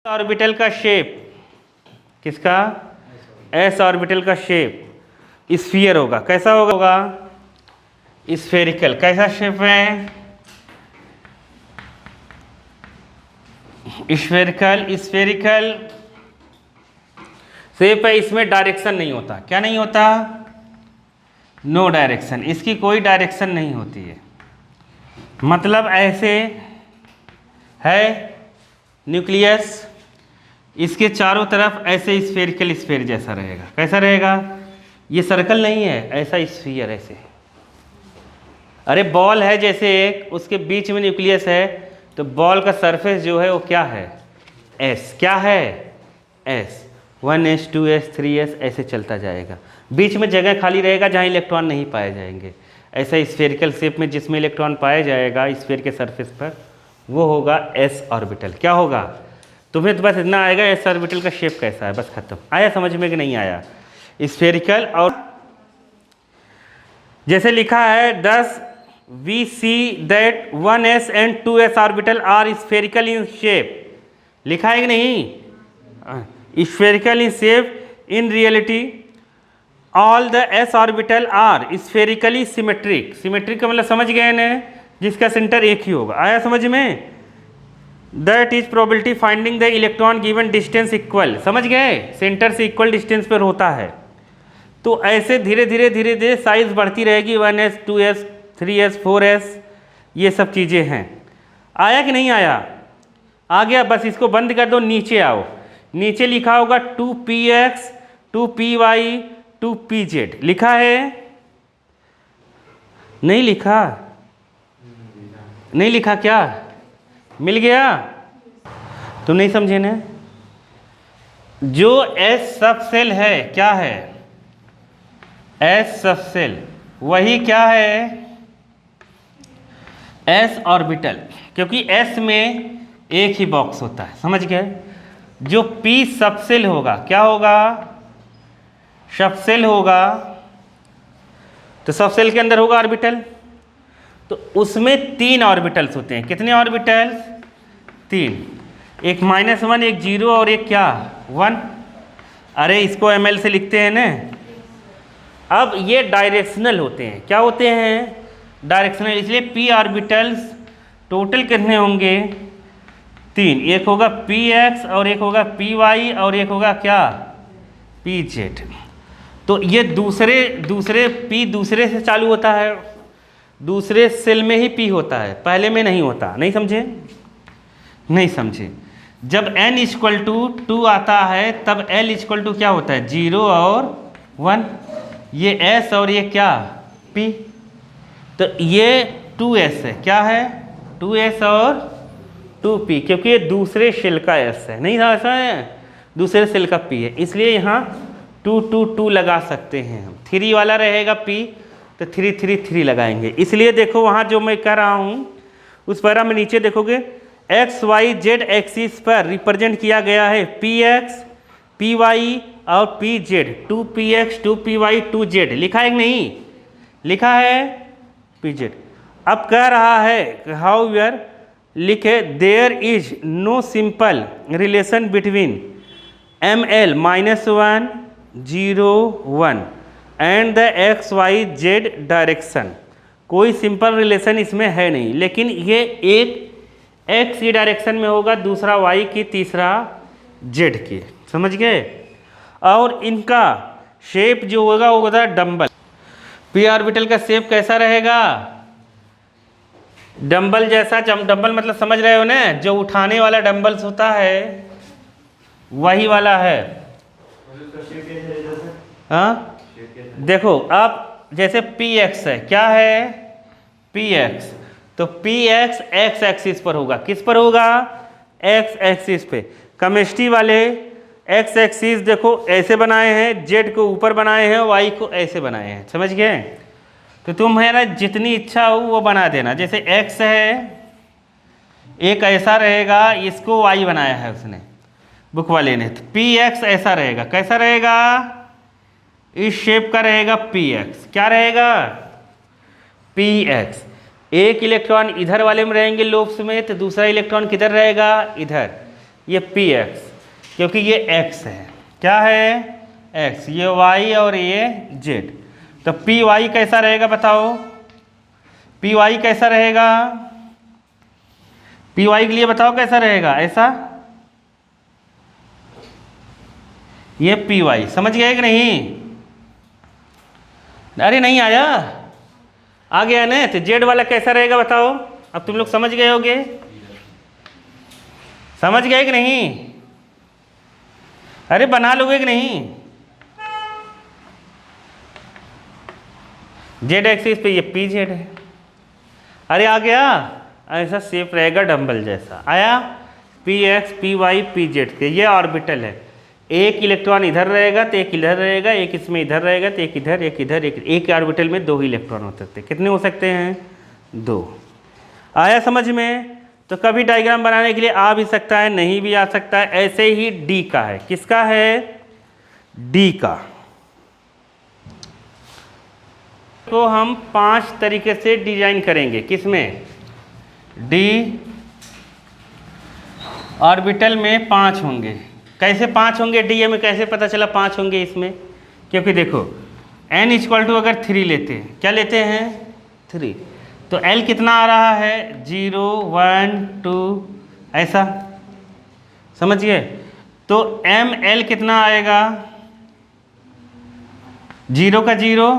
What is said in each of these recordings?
Orbital का shape किसका? S orbital का शेप स्फीयर होगा। कैसा होगा? स्फेरिकल। कैसा शेप है? स्फेरिकल। स्फेरिकल शेप है। इसमें डायरेक्शन नहीं होता। क्या नहीं होता? No direction. इसकी कोई डायरेक्शन नहीं होती है। मतलब ऐसे है न्यूक्लियस, इसके चारों तरफ ऐसे स्फेरिकल स्फीयर जैसा रहेगा। कैसा रहेगा? ये सर्कल नहीं है, ऐसा स्फीयर ऐसे। अरे बॉल है जैसे एक, उसके बीच में न्यूक्लियस है, तो बॉल का सरफेस जो है वो क्या है? एस। क्या है? एस। 1s 2s 3s ऐसे चलता जाएगा। बीच में जगह खाली रहेगा जहाँ इलेक्ट्रॉन नहीं पाए जाएंगे। ऐसा स्फेरिकल शेप में जिसमें इलेक्ट्रॉन पाया जाएगा स्फीयर के सरफेस पर, वो होगा एस ऑर्बिटल। क्या होगा? तुम्हें तो बस इतना आएगा एस ऑर्बिटल का शेप कैसा है, बस खत्म। आया समझ में कि नहीं आया? स्फेरिकल। और जैसे लिखा है 10 we see that 1s and 2s orbital are spherical in shape. लिखा है कि नहीं? Spherical in shape. In reality all the s orbital are spherically symmetric. Symmetric का मतलब समझ गए ना, जिसका सेंटर एक ही होगा। आया समझ में? That is probability finding the electron given distance equal. समझ गए? सेंटर से इक्वल डिस्टेंस पर होता है। तो ऐसे धीरे धीरे धीरे धीरे साइज बढ़ती रहेगी। 1s 2s 3s 4s ये सब चीज़ें हैं। आया कि नहीं आया? आ गया। बस इसको बंद कर दो, नीचे आओ। नीचे लिखा होगा 2px 2py 2pz। लिखा है? नहीं लिखा? नहीं लिखा क्या? मिल गया? तुम नहीं समझे ना? जो एस सब सेल है, क्या है? एस सब सेल, वही क्या है? S orbital. क्योंकि एस में एक ही बॉक्स होता है। समझ गए? जो पी सब सेल होगा, क्या होगा? सब सेल होगा। तो सब सेल के अंदर होगा ऑर्बिटल। तो उसमें 3 ऑर्बिटल्स होते हैं। कितने ऑर्बिटल्स? 3। एक -1, एक 0 और एक क्या? 1। अरे इसको ml से लिखते हैं ना। अब ये डायरेक्शनल होते हैं। क्या होते हैं? डायरेक्शनल। इसलिए p ऑर्बिटल्स टोटल कितने होंगे? 3। एक होगा px और एक होगा py और एक होगा क्या? pz। तो ये दूसरे p दूसरे से चालू होता है। दूसरे सेल में ही p होता है, पहले में नहीं होता। नहीं समझे? नहीं समझे? जब n = 2 आता है तब l = क्या होता है? 0 और 1। ये s और ये क्या? p। तो ये 2s है। क्या है? 2s और 2p, क्योंकि ये दूसरे सेल का s है। नहीं था ऐसा है? दूसरे सेल का p है, इसलिए यहाँ 2 2 2 लगा सकते हैं हम। 3 वाला रहेगा p, तो 3 3 3 लगाएंगे। इसलिए देखो वहाँ जो मैं कह रहा हूँ उस पर हम नीचे देखोगे एक्स वाई जेड एक्सिस पर रिप्रेजेंट किया गया है px py और pz। 2px 2py 2z लिखा है कि नहीं? लिखा है pz। अब कह रहा है हाउएवर लिखे there is no simple relation between ml -1 0 1 and the x y z direction. कोई सिंपल रिलेशन इसमें है नहीं, लेकिन ये एक एक्स की डायरेक्शन में होगा, दूसरा वाई की, तीसरा जेड की। समझ गए? और इनका शेप जो होगा वो होगा डंबल। पी ऑर्बिटल का शेप कैसा रहेगा? डंबल जैसा। डंबल मतलब समझ रहे हो ना, जो उठाने वाला डंबल्स होता है वही वाला है। हाँ देखो, अब जैसे px है, क्या है? px। तो px x एक्सिस पर होगा। किस पर होगा? x एक्सिस पे। केमिस्ट्री वाले x एक्सिस देखो ऐसे बनाए हैं, z को ऊपर बनाए हैं, y को ऐसे बनाए हैं। समझ गए? तो तुम्हारा जितनी इच्छा हो वो बना देना। जैसे x है, एक ऐसा रहेगा, इसको y बनाया है उसने, बुक वाले ने। तो px ऐसा रहेगा। कैसा रहेगा? इस शेप का रहेगा px। क्या रहेगा? px। एक इलेक्ट्रॉन इधर वाले में रहेंगे लोब्स में, तो दूसरा इलेक्ट्रॉन किधर रहेगा? इधर। ये पी एक्स, क्योंकि ये एक्स है, क्या है एक्स, ये वाई और ये जेड। तो पी वाई कैसा रहेगा बताओ, पी वाई कैसा रहेगा, पी वाई के लिए बताओ कैसा रहेगा, ऐसा, ये पी वाई, समझ गए कि नहीं? अरे नहीं आया, आ गया ना? तो जेड वाला कैसा रहेगा बताओ, अब तुम लोग समझ गए होगे, समझ गए कि नहीं? अरे बना लोगे कि नहीं? जेड एक्सिस पे ये पी जेड है, अरे आ गया, ऐसा शेप रहेगा डंबल जैसा, आया, p x p y p z के, ये ऑर्बिटल है, एक इलेक्ट्रॉन इधर रहेगा तो एक इधर रहेगा, एक इसमें इधर रहेगा तो एक इधर एक इधर, एक ऑर्बिटल में 2 ही इलेक्ट्रॉन हो सकते हैं। कितने हो सकते हैं? 2। आया समझ में? तो कभी डायग्राम बनाने के लिए आ भी सकता है, नहीं भी आ सकता है। ऐसे ही डी का है, किसका है? डी का। तो हम 5 तरीके से डिजाइन करेंगे, किसमें? डी ऑर्बिटल में 5 होंगे। कैसे 5 होंगे? डी में कैसे पता चला 5 होंगे इसमें? क्योंकि देखो n = अगर 3 लेते हैं, क्या लेते हैं? 3, तो L कितना आ रहा है? 0 1 2, ऐसा, समझ गए? तो ML कितना आएगा? 0 का 0,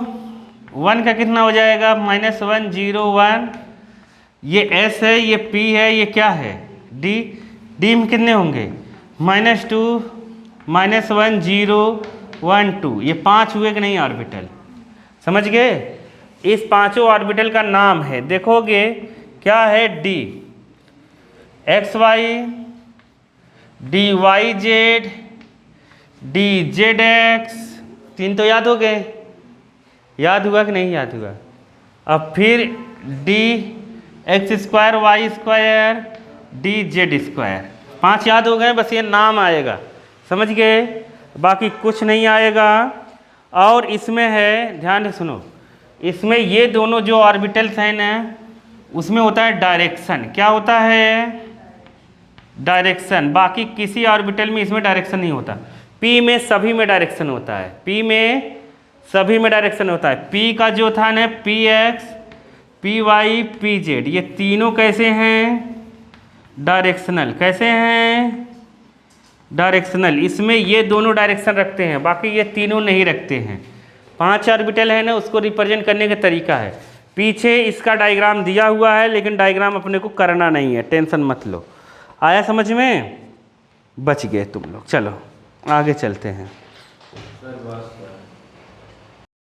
1 का कितना हो जाएगा? -1 0 1, ये S है, ये P है, ये क्या है? D। D में कितने होंगे? -2 -1 0 1 2, ये 5 हुए कि नहीं ऑर्बिटल? समझ गए? इस 5 ऑर्बिटल का नाम है, देखोगे क्या है? D x y, d y z, d z x, 3 तो याद हो गए, याद हुआ कि नहीं याद हुआ? अब फिर D x² y², D Z square, 5 याद हो गए, बस ये नाम आएगा, समझ गए? बाकी कुछ नहीं आएगा। और इसमें है, ध्यान से सुनो, इसमें ये दोनों जो ऑर्बिटल्स हैं ना, उसमें होता है डायरेक्शन, क्या होता है? डायरेक्शन। बाकी किसी ऑर्बिटल में इसमें डायरेक्शन नहीं होता। पी में सभी में डायरेक्शन होता है, पी में सभी में डायरेक्शन होता है। पी का जो था ना, p x p y p z, ये तीनों कैसे हैं? डायरेक्शनल। कैसे हैं? डायरेक्शनल। इसमें ये दोनों डायरेक्शन रखते हैं, बाकी ये तीनों नहीं रखते हैं। 5 ऑर्बिटल है ना, उसको रिप्रेजेंट करने का तरीका है, पीछे इसका डायग्राम दिया हुआ है, लेकिन डायग्राम अपने को करना नहीं है, टेंशन मत लो। आया समझ में? बच गए तुम लोग। चलो आगे चलते हैं।